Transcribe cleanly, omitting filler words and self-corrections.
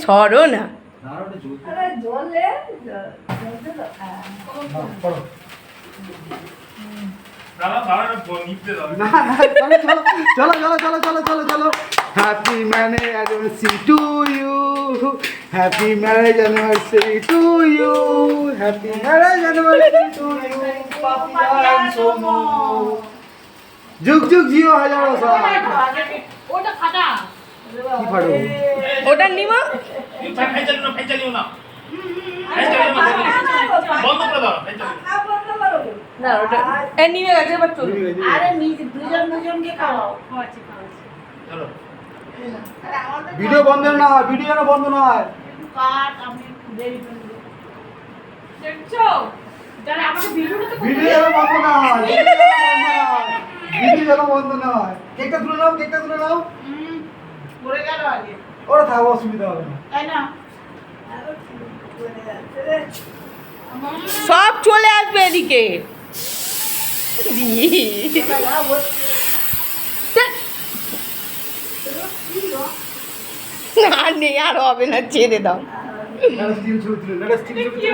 সরো না। চলো চলো চলো চলো চলো চলো। Happy marriage anniversary to you, happy marriage anniversary to you, happy marriage anniversary to you Papiya Somo. যুগ যুগ জিও হাজারো সাল। ওটা ফাটা কি ফাটো? ওটা নিমা না, ওটা এ নিমে গেছে, এবার চলবে। আরে দুজন দুজনকে খাওয়াও খাওয়াচ্ছি চলো ভিডিও বন্ধ না হয়, ভিডিও যেন বন্ধ না হয়। কাট আমি দেরি করে দেব দেখছো যারা আমাদের ভিডিওটা তো ভিডিও যেন বন্ধ না হয়, ভিডিও যেন বন্ধ না হয়। কেকটা তুলে নাও, কেকটা তুলে নাও। পড়ে গেল আগে ওরা থাকো, অসুবিধা হবে না। তাই না সব চলে আসবে এদিকে। না নেই, আর হবে না, ছেড়ে দাও। স্টিল ছবি তুলে, স্টিল ছবি তুলে।